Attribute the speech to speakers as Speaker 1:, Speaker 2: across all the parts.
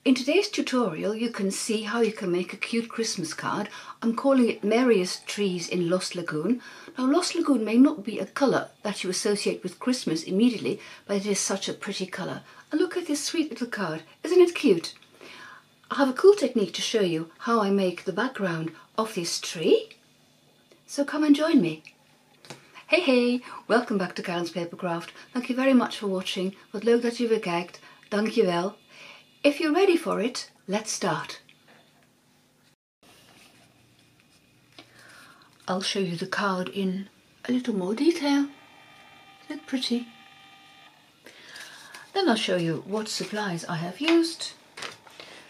Speaker 1: In today's tutorial you can see how you can make a cute Christmas card. I'm calling it Merriest Trees in Lost Lagoon. Now Lost Lagoon may not be a colour that you associate with Christmas immediately, but it is such a pretty colour. And look at this sweet little card, isn't it cute? I have a cool technique to show you how I make the background of this tree. So come and join me. Hey, welcome back to Karen's Papercraft. Thank you very much for watching. Wat leuk dat je weer kijkt. Dankjewel. If you're ready for it, let's start. I'll show you the card in a little more detail. Isn't it pretty? Then I'll show you what supplies I have used.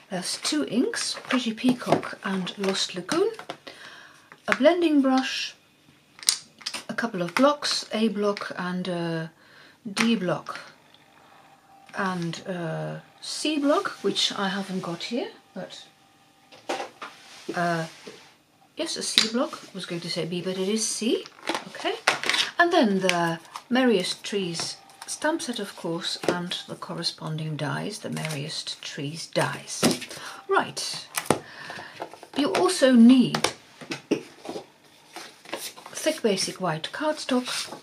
Speaker 1: There's 2 inks, Pretty Peacock and Lost Lagoon, a blending brush, a couple of blocks, A block and D block, and C block, which I haven't got here, but yes, a C block. I was going to say B, but it is C. Okay, and then the Merriest Trees stamp set, of course, and the corresponding dies, the Merriest Trees dies. Right, you also need thick basic white cardstock,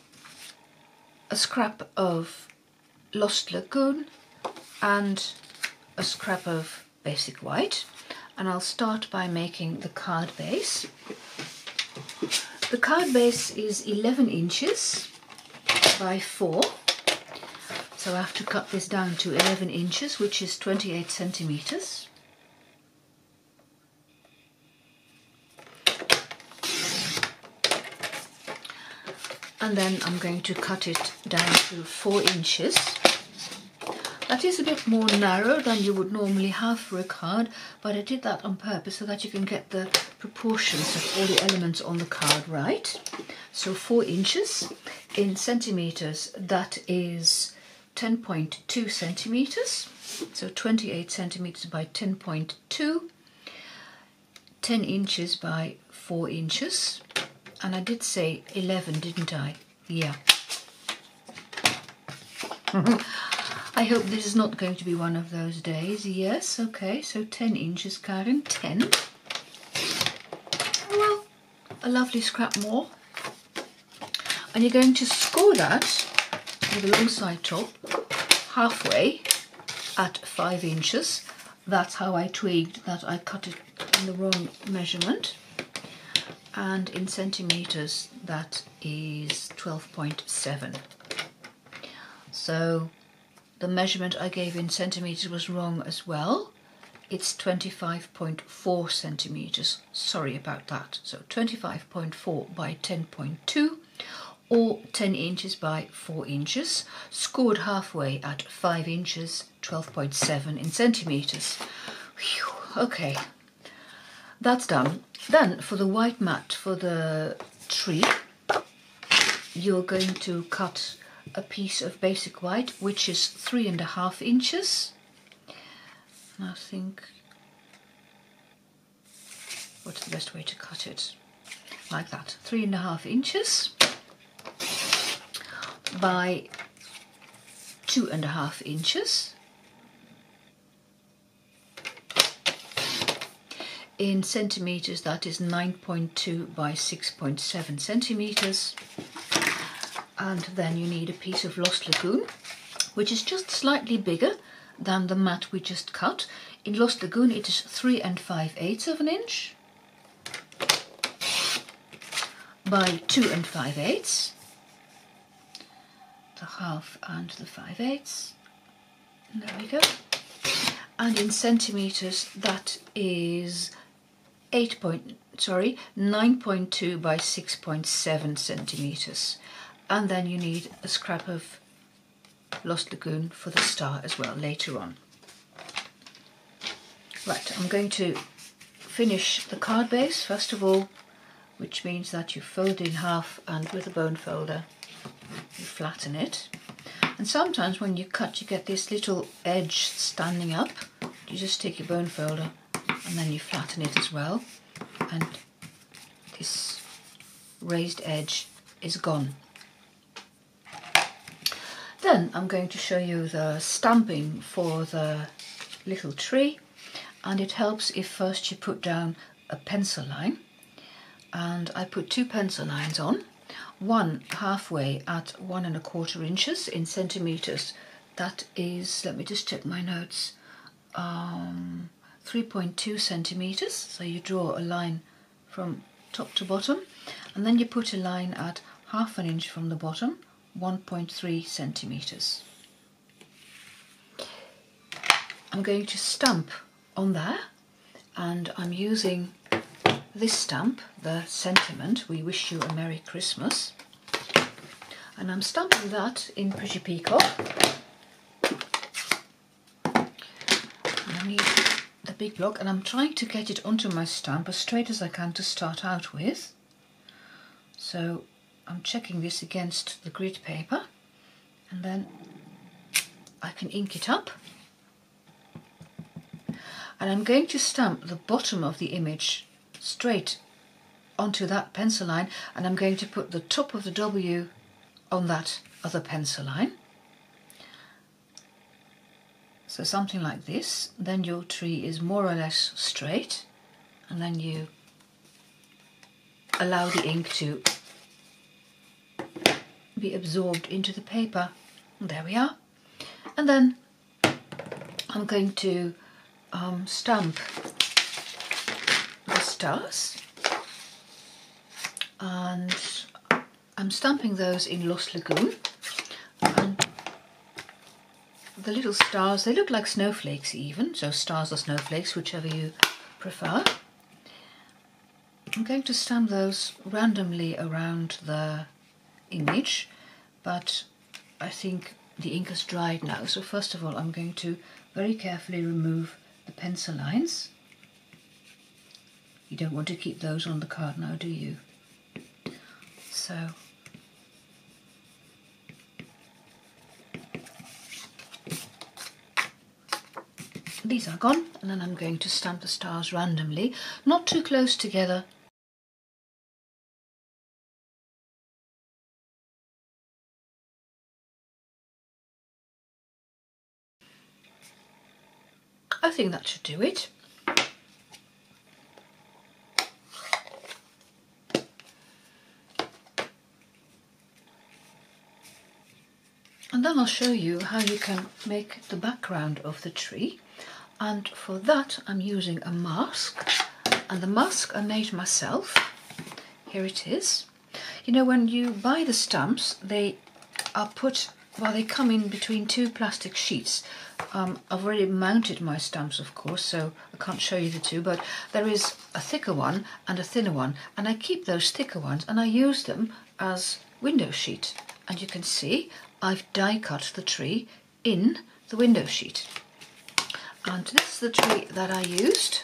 Speaker 1: a scrap of Lost Lagoon, and a scrap of basic white. And I'll start by making the card base. The card base is 11 inches by 4, so I have to cut this down to 11 inches, which is 28 centimeters. And then I'm going to cut it down to 4 inches. That is a bit more narrow than you would normally have for a card, but I did that on purpose so that you can get the proportions of all the elements on the card right. So 4 inches. In centimeters, that is 10.2 centimeters. So 28 centimeters by 10.2, 10 inches by 4 inches. And I did say 11, didn't I? Yeah. I hope this is not going to be one of those days. Yes, okay, so 10 inches, Karen, 10. Well, a lovely scrap more. And you're going to score that with a long side top halfway at 5 inches. That's how I twigged that I cut it in the wrong measurement. And in centimeters, that is 12.7. So the measurement I gave in centimeters was wrong as well. It's 25.4 centimeters. Sorry about that. So 25.4 by 10.2, or 10 inches by 4 inches, scored halfway at 5 inches, 12.7 in centimeters. Whew, okay, that's done. Then for the white mat for the tree, you're going to cut a piece of basic white, which is 3.5 inches. And I think, what's the best way to cut it? Like that, 3.5 inches by 2.5 inches. In centimeters, that is 9.2 by 6.7 centimeters. And then you need a piece of Lost Lagoon, which is just slightly bigger than the mat we just cut. In Lost Lagoon it is 3 5/8 of an inch by 2 5/8, the half and the 5/8. There we go. And in centimeters that is 9.2 by 6.7 centimeters. And then you need a scrap of Lost Lagoon for the star as well later on. Right, I'm going to finish the card base first of all, which means that you fold in half and with a bone folder you flatten it. And sometimes when you cut you get this little edge standing up. You just take your bone folder and then you flatten it as well, and this raised edge is gone. Then I'm going to show you the stamping for the little tree, and it helps if first you put down a pencil line. And I put 2 pencil lines on, one halfway at 1¼ inches in centimeters. That is, let me just check my notes, 3.2 centimeters. So you draw a line from top to bottom, and then you put a line at 1/2 inch from the bottom, 1.3 centimeters. I'm going to stamp on there, and I'm using this stamp, the sentiment, "We wish you a Merry Christmas," and I'm stamping that in Pretty Peacock. And I need the big block, and I'm trying to get it onto my stamp as straight as I can to start out with. So I'm checking this against the grid paper, and then I can ink it up. And I'm going to stamp the bottom of the image straight onto that pencil line, and I'm going to put the top of the W on that other pencil line. So something like this. Then your tree is more or less straight, and then you allow the ink to be absorbed into the paper. And there we are. And then I'm going to stamp the stars, and I'm stamping those in Lost Lagoon. And the little stars, they look like snowflakes even, so stars or snowflakes, whichever you prefer. I'm going to stamp those randomly around the image, but I think the ink has dried now, so first of all I'm going to very carefully remove the pencil lines. You don't want to keep those on the card now, do you? So these are gone, and then I'm going to stamp the stars randomly, not too close together. I think that should do it. And then I'll show you how you can make the background of the tree. And for that I'm using a mask, and the mask I made myself. Here it is. You know, when you buy the stamps, they are put, well, they come in between 2 plastic sheets. I've already mounted my stamps, of course, so I can't show you the two, but there is a thicker one and a thinner one, and I keep those thicker ones and I use them as window sheet. And you can see I've die cut the tree in the window sheet. And this is the tree that I used.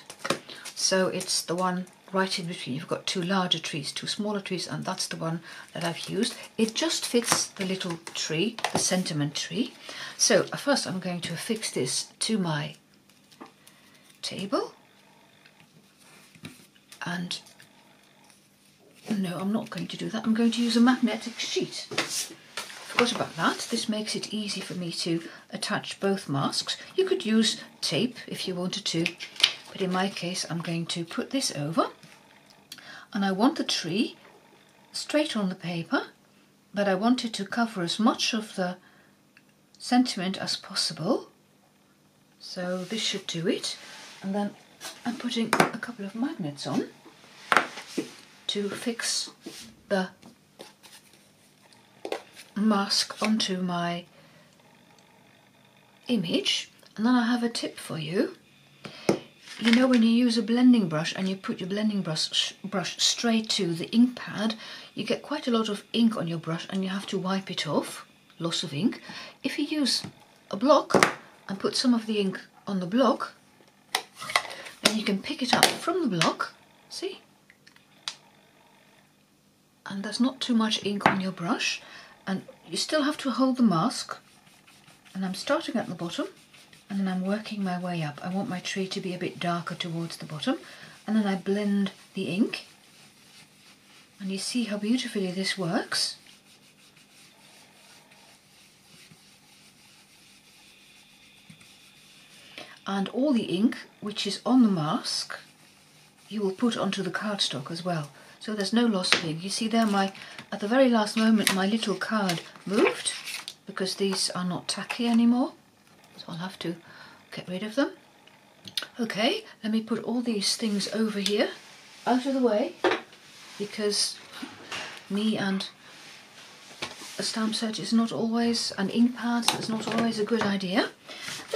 Speaker 1: So it's the one right in between. You've got 2 larger trees, 2 smaller trees, and that's the one that I've used. It just fits the little tree, the sentiment tree. So first I'm going to affix this to my table. And no, I'm not going to do that. I'm going to use a magnetic sheet. Forgot about that. This makes it easy for me to attach both masks. You could use tape if you wanted to, but in my case I'm going to put this over, and I want the tree straight on the paper, but I want it to cover as much of the sentiment as possible. So this should do it. And then I'm putting a couple of magnets on to fix the mask onto my image. And then I have a tip for you. You know, when you use a blending brush and you put your blending brush straight to the ink pad, you get quite a lot of ink on your brush and you have to wipe it off, loss of ink. If you use a block and put some of the ink on the block, then you can pick it up from the block, see? And there's not too much ink on your brush, and you still have to hold the mask. And I'm starting at the bottom, and then I'm working my way up. I want my tree to be a bit darker towards the bottom, and then I blend the ink. And you see how beautifully this works. and all the ink which is on the mask you will put onto the cardstock as well. So there's no loss of ink. You see there, at the very last moment my little card moved because these are not tacky anymore. So I'll have to get rid of them. Okay, let me put all these things over here, out of the way, because me and a stamp set is not always, and ink pads is not always a good idea.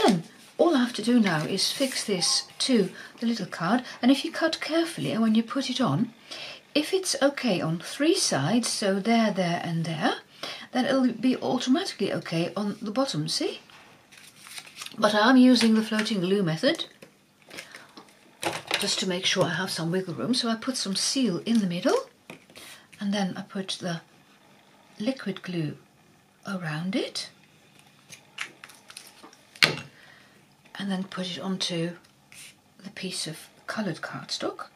Speaker 1: Then all I have to do now is fix this to the little card, and if you cut carefully and when you put it on, if it's okay on 3 sides, so there, there and there, then it'll be automatically okay on the bottom, see? But I'm using the floating glue method just to make sure I have some wiggle room. So I put some seal in the middle and then I put the liquid glue around it and then put it onto the piece of coloured cardstock.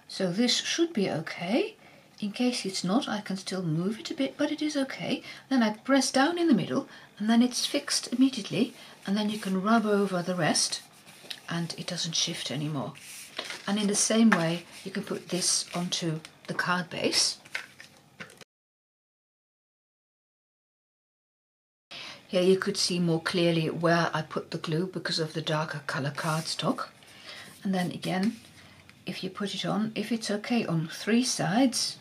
Speaker 1: So this should be okay. In case it's not, I can still move it a bit, but it is okay. Then I press down in the middle and then it's fixed immediately, and then you can rub over the rest and it doesn't shift anymore. And in the same way you can put this onto the card base. Here you could see more clearly where I put the glue because of the darker colour cardstock. And then again, if you put it on, if it's okay on 3 sides,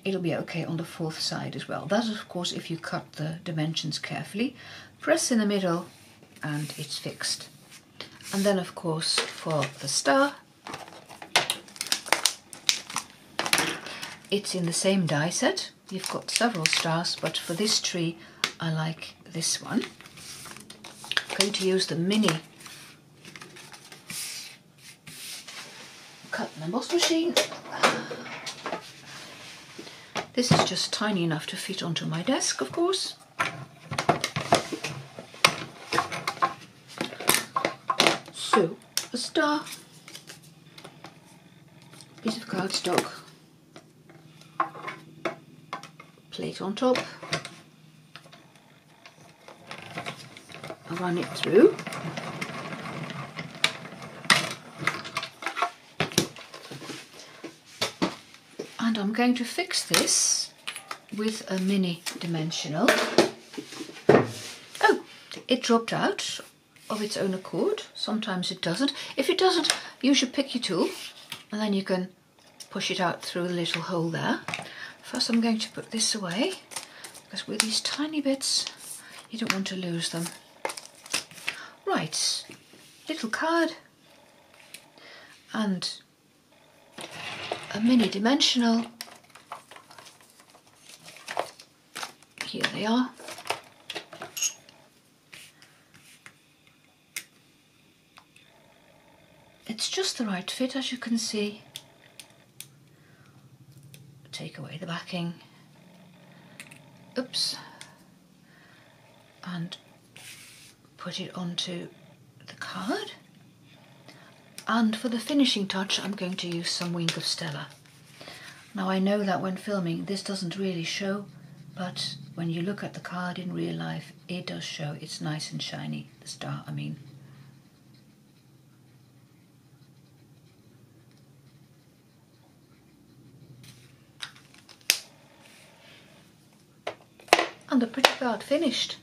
Speaker 1: it'll be okay on the 4th side as well. That is of course if you cut the dimensions carefully. Press in the middle and it's fixed. And then of course for the star, it's in the same die set. You've got several stars, but for this tree I like this one. I'm going to use the mini cut and emboss machine. This is just tiny enough to fit onto my desk, of course. So, a star, piece of cardstock, plate on top, I'll run it through. And I'm going to fix this with a mini dimensional. Oh, it dropped out of its own accord. Sometimes it doesn't. If it doesn't, use your picky tool and then you can push it out through the little hole there. First I'm going to put this away, because with these tiny bits you don't want to lose them. Right, little card and a mini dimensional. Here they are. It's just the right fit, as you can see. Take away the backing. Oops. And put it onto the card. And for the finishing touch I'm going to use some Wink of Stella. Now I know that when filming this doesn't really show, but when you look at the card in real life it does show. It's nice and shiny, the star I mean. And the pretty card finished.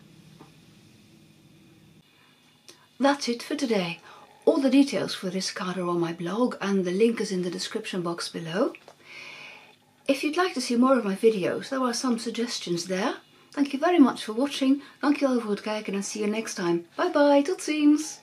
Speaker 1: That's it for today. All the details for this card are on my blog and the link is in the description box below. If you'd like to see more of my videos, there are some suggestions there. Thank you very much for watching. Dankjewel voor het kijken and see you next time. Bye bye, tot ziens!